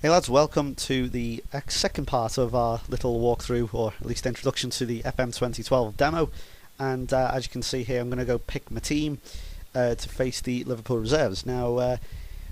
Hey lads, welcome to the second part of our little walkthrough, or at least introduction to the FM 2012 demo. And as you can see here, I'm going to go pick my team to face the Liverpool Reserves. Now,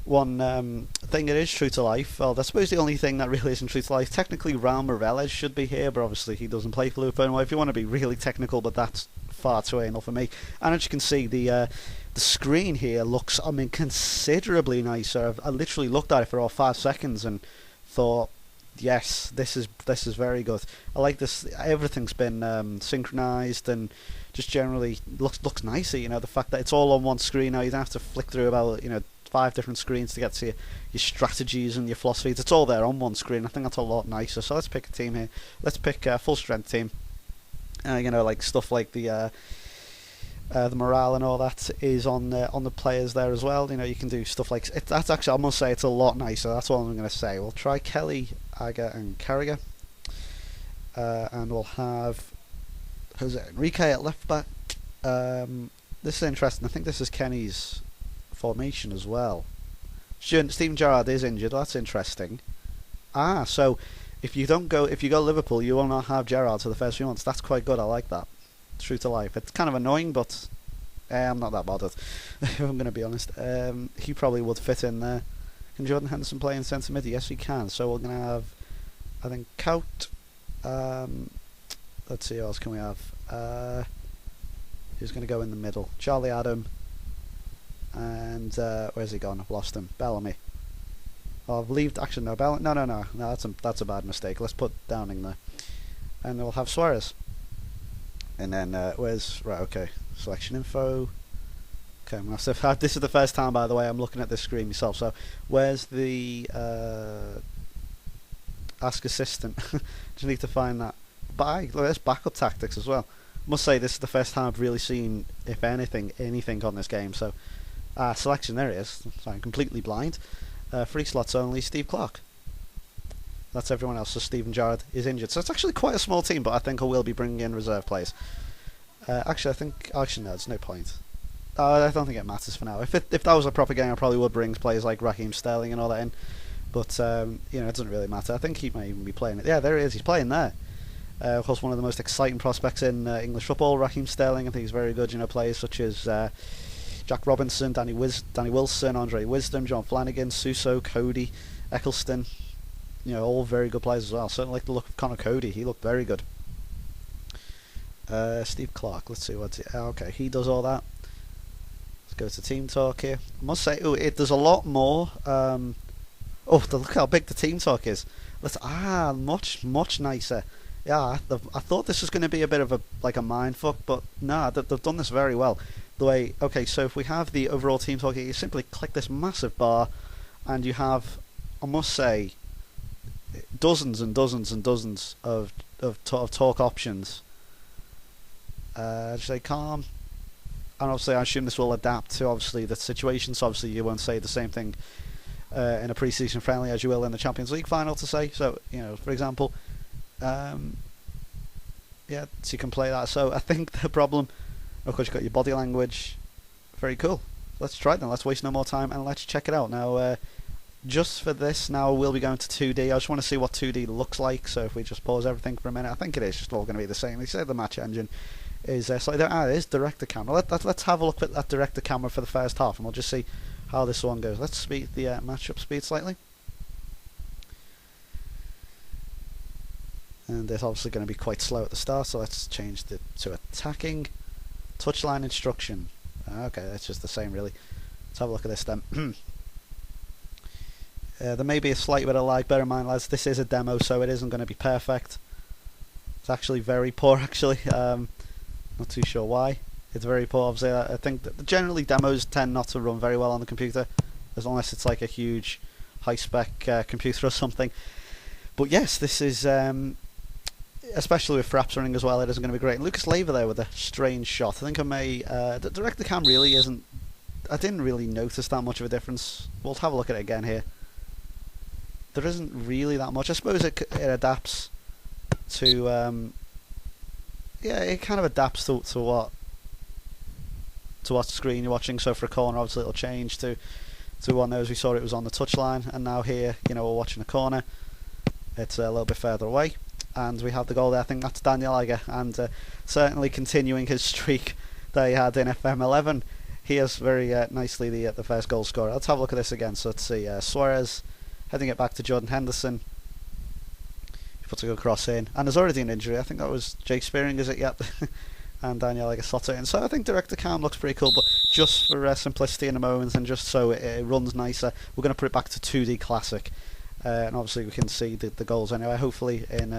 one thing that is true to life, well, I suppose the only thing that really isn't true to life, technically Raul Morales should be here, but obviously he doesn't play for Liverpool anymore. If you want to be really technical, but that's far too anal for me. And as you can see, the screen here looks, I mean, considerably nicer. I literally looked at it for all 5 seconds and thought, yes, this is very good. I like this. Everything's been synchronized and just generally looks nicer. You know, the fact that it's all on one screen now. You don't have to flick through about 5 different screens to get to your strategies and your philosophies. It's all there on one screen. I think that's a lot nicer. So let's pick a team here. Let's pick a full strength team. Like stuff like the morale and all that is on the players there as well. You know, you can do stuff like it. That's actually, I must say, it's a lot nicer. That's what I'm going to say. We'll try Kelly, Aga, and Carragher, and we'll have Jose Enrique at left back. This is interesting. I think this is Kenny's formation as well. Steven Gerrard is injured. That's interesting. So if you go Liverpool, you will not have Gerrard for the first few months. That's quite good. I like that. True to life. It's kind of annoying, but I'm not that bothered. If I'm going to be honest. He probably would fit in there. Can Jordan Henderson play in centre mid? Yes, he can. So we're going to have, I think, Kaut. Let's see, who else can we have? Who's going to go in the middle? Charlie Adam. And where's he gone? I've lost him. Bellamy. Oh, I've leaved. Actually, no. No. That's a bad mistake. Let's put Downing there, and we'll have Suarez. And then okay, selection info. Okay, this is the first time, by the way, I'm looking at this screen myself. So where's the ask assistant? Just need to find that. Look, there's backup tactics as well. Must say, this is the first time I've really seen, if anything on this game. So selection, there it is. So I'm completely blind. 3 slots only. Steve Clark. That's everyone else. So Steven Gerrard is injured. So it's actually quite a small team, but I think I will be bringing in reserve players. Actually, no, there's no point. I don't think it matters for now. If that was a proper game, I probably would bring players like Raheem Sterling and all that in. But it doesn't really matter. I think he might even be playing it. Yeah, there he is. He's playing there. Of course, one of the most exciting prospects in English football, Raheem Sterling. I think he's very good. Players such as Jack Robinson, Danny Wilson, Andre Wisdom, John Flanagan, Suso, Cody, Eccleston. All very good players as well. Certainly like the look of Connor Cody. He looked very good. Steve Clark. Let's see what's it. Okay, he does all that. Let's go to team talk here. I must say, there's a lot more. Look how big the team talk is. Much nicer. Yeah, I thought this was going to be a bit of a mind fuck, but nah, they've done this very well. So if we have the overall team talk here, you simply click this massive bar, and you have, I must say, dozens and dozens and dozens of talk options. Say calm, and obviously I assume this will adapt to obviously the situation. So obviously you won't say the same thing in a pre-season friendly as you will in the Champions League final to say. So for example, so you can play that. So I think the problem, of course, you've got your body language. Very cool. Let's try it then. Let's waste no more time and let's check it out now. Just for this, now we'll be going to 2D. I just want to see what 2D looks like. So if we just pause everything for a minute, I think it is just all going to be the same. They say the match engine is slightly. It is director camera. Let's have a look at that director camera for the first half, and we'll just see how this one goes. Let's speed the matchup speed slightly, and it's obviously going to be quite slow at the start. So let's change to attacking. Touchline instruction. Okay, that's just the same really. Let's have a look at this then. There may be a slight bit of lag. Bear in mind, lads, this is a demo, so it isn't going to be perfect. It's actually very poor, actually. Not too sure why. It's very poor. Obviously, I think that generally demos tend not to run very well on the computer, unless it's like a huge high-spec computer or something. But yes, this is, especially with Fraps running as well, it isn't going to be great. And Lucas Leiva there with a strange shot. I think I may... the director cam really isn't... I didn't really notice that much of a difference. We'll have a look at it again here. There isn't really that much. I suppose it adapts to... it kind of adapts to what screen you're watching. So for a corner, obviously it'll change to So one knows we saw it was on the touchline, and now here, we're watching a corner. It's a little bit further away, and we have the goal there. I think that's Daniel Agger, and certainly continuing his streak that he had in FM11. Here's very nicely the first goal scorer. Let's have a look at this again. So let's see, Suarez heading it back to Jordan Henderson. He puts a good cross in, and there's already an injury. I think that was Jake Spearing, is it? Yep. And Daniel Agger slots it in. So I think Director Cam looks pretty cool, but just for simplicity in the moment and just so it runs nicer, we're going to put it back to 2D Classic. And obviously we can see the goals anyway. Hopefully in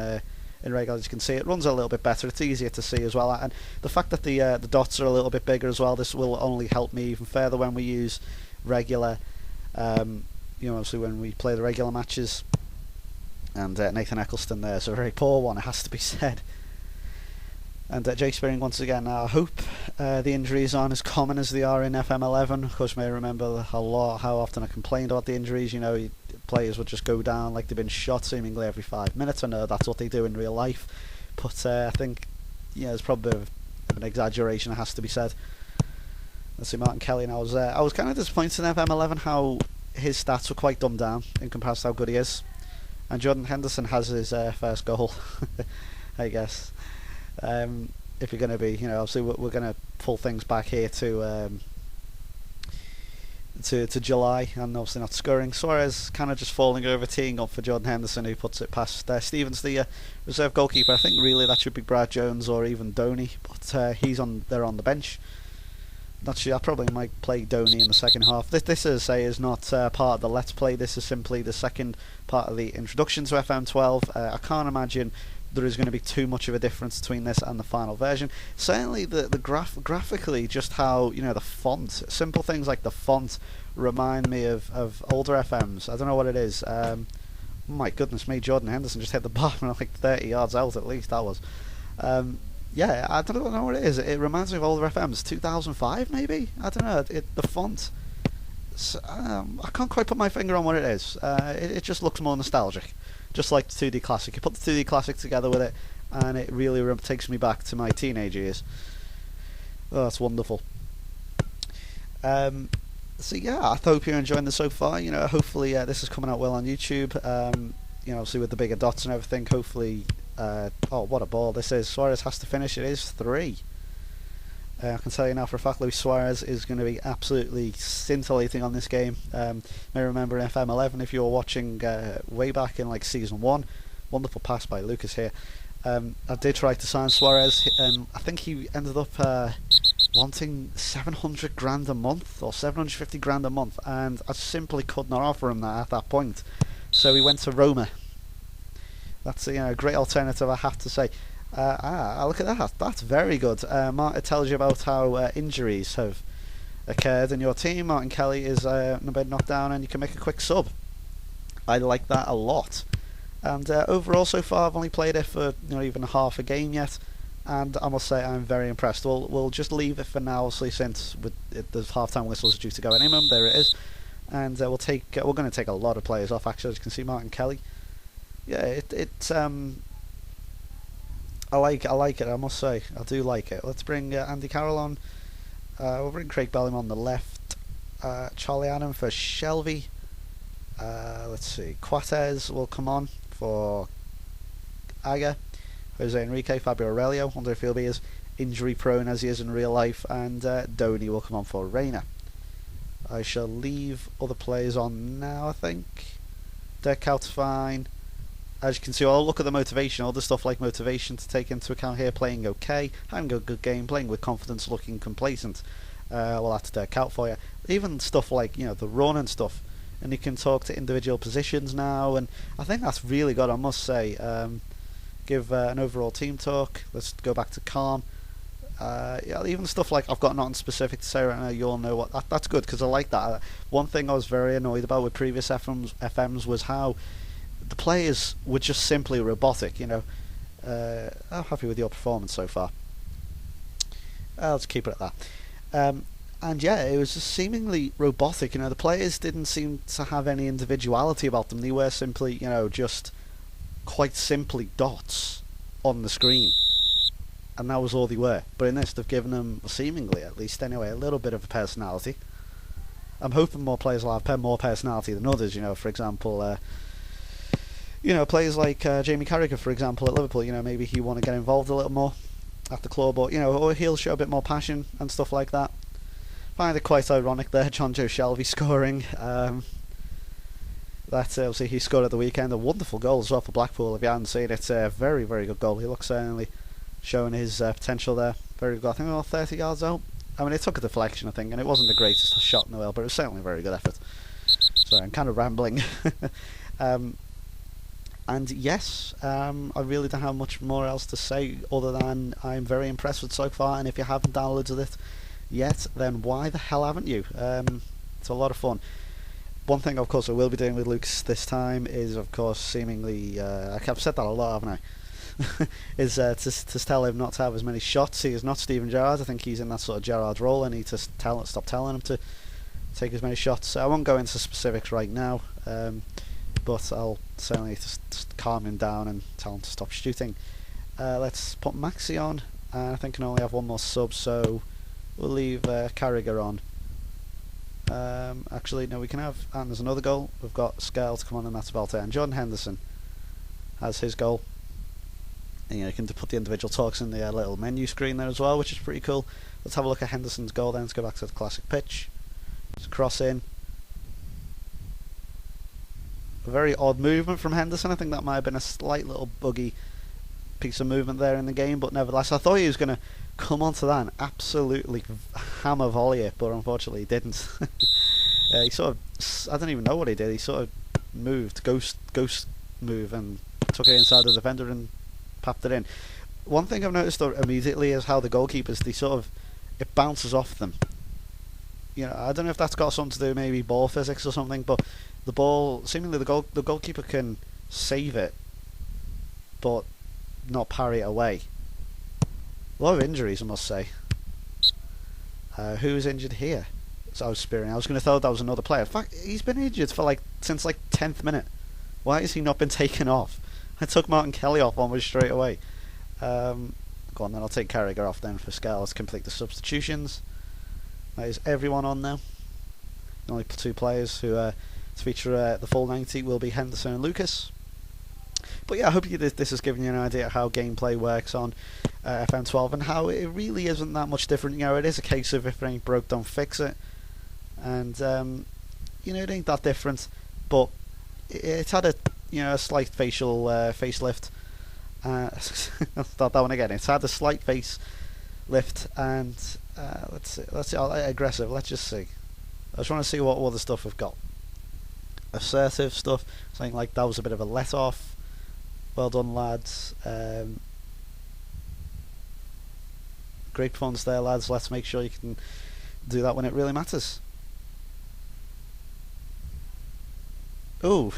regular, as you can see, it runs a little bit better. It's easier to see as well, and the fact that the dots are a little bit bigger as well, this will only help me even further when we use regular. Obviously when we play the regular matches. And Nathan Eccleston there's a very poor one, it has to be said. And Jake Spearing once again. I hope the injuries aren't as common as they are in FM11. Of course, you may remember how often I complained about the injuries. Players would just go down like they've been shot seemingly every 5 minutes. I know that's what they do in real life, but I think it's probably a bit of an exaggeration, it has to be said. Let's see, Martin Kelly now. I was kind of disappointed in FM11 how his stats were quite dumbed down in comparison to how good he is. And Jordan Henderson has his first goal, I guess. If you're going to be, obviously we're going to pull things back here to July, and obviously not scoring. Suarez kind of just falling over, teeing up for Jordan Henderson, who puts it past Stevens, the reserve goalkeeper. I think really that should be Brad Jones or even Donny, but he's on the bench. Not sure. I probably might play Donny in the second half. This as I say, is not part of the Let's Play. This is simply the second part of the introduction to FM12. I can't imagine there is going to be too much of a difference between this and the final version. Certainly the graphically, just how the font, simple things like the font remind me of older FMs. I don't know what it is. My goodness me, Jordan Henderson just hit the bar from like 30 yards out at least. That was yeah, I don't know what it is. It reminds me of older FMs. 2005 maybe? I don't know. The font, I can't quite put my finger on what it is. It just looks more nostalgic, just like the 2D Classic. You put the 2D Classic together with it, and it really takes me back to my teenage years. Oh, that's wonderful. So yeah, I hope you're enjoying this so far. Hopefully this is coming out well on YouTube. Obviously with the bigger dots and everything. Hopefully, oh, what a ball this is! Suarez has to finish. It is 3. I can tell you now for a fact, Luis Suarez is going to be absolutely scintillating on this game. May remember in FM11, if you were watching way back in like season 1, wonderful pass by Lucas here. I did try to sign Suarez. I think he ended up wanting 700 grand a month or 750 grand a month, and I simply could not offer him that at that point. So he went to Roma. That's a great alternative, I have to say. Look at that. That's very good. It tells you about how injuries have occurred in your team. Martin Kelly is knocked down, and you can make a quick sub. I like that a lot. And overall, so far, I've only played it for not even half a game yet, and I must say I'm very impressed. We'll just leave it for now, obviously, since the half-time whistle is due to go any moment. There it is, and we're going to take a lot of players off. Actually, as you can see, Martin Kelly. Yeah, I like it. I must say, I do like it. Let's bring Andy Carroll on. We'll bring Craig Bellingham on the left. Charlie Adam for Shelby. Let's see. Quatez will come on for Aga. Jose Enrique, Fabio Aurelio. Wonder if he'll be as injury prone as he is in real life. And Donny will come on for Reina. I shall leave other players on now, I think. Deckhout's fine. As you can see, I'll look at the motivation, all the stuff like motivation to take into account here. Playing okay, having a good game, playing with confidence, looking complacent. Well, that's Deckhout for you. Even stuff like the run and stuff, and you can talk to individual positions now, and I think that's really good, I must say. Give an overall team talk. Let's go back to calm. Yeah, even stuff like I've got nothing specific to say right now. You all know what that's good, because I like that. One thing I was very annoyed about with previous FMs was how the players were just simply robotic. I'm happy with your performance so far. I'll just keep it at that. And yeah, it was just seemingly robotic. The players didn't seem to have any individuality about them. They were simply, just quite simply dots on the screen, and that was all they were. But in this, they've given them, seemingly at least anyway, a little bit of a personality. I'm hoping more players will have more personality than others. For example, players like Jamie Carragher, for example, at Liverpool. Maybe he want to get involved a little more at the club, or he'll show a bit more passion and stuff like that. Find it quite ironic there, John Joe Shelby scoring. That obviously he scored at the weekend, a wonderful goal as well for Blackpool. If you haven't seen it, it's a very, very good goal. He looks certainly showing his potential there. Very good. I think about 30 yards out. I mean, it took a deflection, I think, and it wasn't the greatest shot in the world, but it was certainly a very good effort. Sorry, I'm kind of rambling. And yes, I really don't have much more else to say other than I'm very impressed with so far. And if you haven't downloaded it yet, then why the hell haven't you? It's a lot of fun. One thing, of course, I will be doing with Lucas this time is, of course, seemingly, I've said that a lot, haven't I? is to tell him not to have as many shots. He is not Steven Gerrard. I think he's in that sort of Gerrard role. I need to stop telling him to take as many shots. I won't go into specifics right now, but I'll certainly just calm him down and tell him to stop shooting. Let's put Maxi on. I think I can only have one more sub, so we'll leave Carragher on. Actually, no, we can have, and there's another goal. We've got Scale to come on, and that's about it. And Jordan Henderson has his goal. And, you can put the individual talks in the little menu screen there as well, which is pretty cool. Let's have a look at Henderson's goal then. Let's go back to the classic pitch. Just cross in. A very odd movement from Henderson. I think that might have been a slight little buggy piece of movement there in the game, but nevertheless, I thought he was going to come onto that and absolutely hammer volley it, but unfortunately he didn't. He sort of, I don't even know what he did. He sort of moved, ghost move, and took it inside the defender and popped it in. One thing I've noticed immediately is how the goalkeepers, it bounces off them. I don't know if that's got something to do maybe ball physics or something, but the ball, seemingly the goalkeeper can save it, but not parry it away. A lot of injuries, I must say. Who's injured here? So I was spearing. I was going to throw that was another player. In fact, he's been injured for since 10th minute. Why has he not been taken off? I took Martin Kelly off almost straight away. Go on then, I'll take Carragher off then for Scale. Let's complete the substitutions. That is everyone on now. The only two players who to feature the full 90 will be Henderson and Lucas. But yeah, I hope this has given you an idea of how gameplay works on FM12 and how it really isn't that much different. It is a case of if it ain't broke, don't fix it. And it ain't that different, but it's had a slight facial facelift. I'll start that one again. It's had a slight facelift, and let's see, aggressive. Let's just see. I just want to see what other stuff we've got. Assertive stuff, something like that was a bit of a let off. Well done, lads. Great performance there, lads. Let's make sure you can do that when it really matters. Ooh,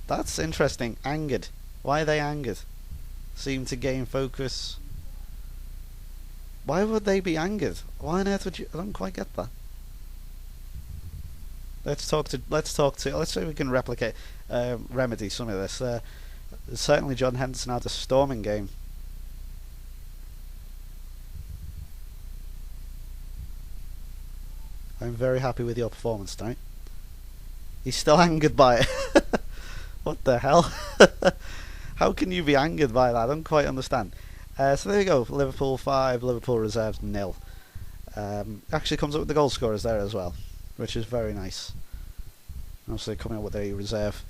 that's interesting. Angered. Why are they angered? Seem to gain focus. Why would they be angered? Why on earth would you? I don't quite get that. Let's see if we can remedy some of this. Certainly John Henderson had a storming game. I'm very happy with your performance tonight. He's still angered by it. What the hell? How can you be angered by that? I don't quite understand. So there you go. Liverpool 5, Liverpool Reserves 0. Actually comes up with the goal scorers there as well, which is very nice. Obviously coming up with a reserve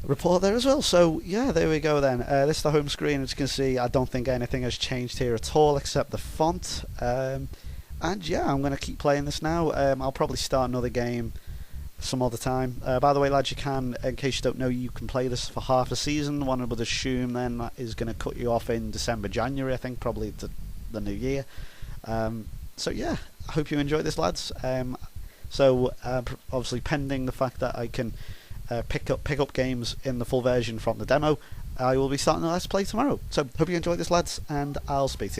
report there as well. So yeah, there we go then. This is the home screen. As you can see, I don't think anything has changed here at all except the font. And yeah, I'm going to keep playing this now. I'll probably start another game some other time. By the way, lads, you can, in case you don't know, you can play this for half a season. One would assume then that is going to cut you off in December, January, I think, probably the new year. So yeah, I hope you enjoyed this, lads. So obviously pending the fact that I can pick up games in the full version from the demo, I will be starting the Let's Play tomorrow. So hope you enjoyed this, lads, and I'll speak to you.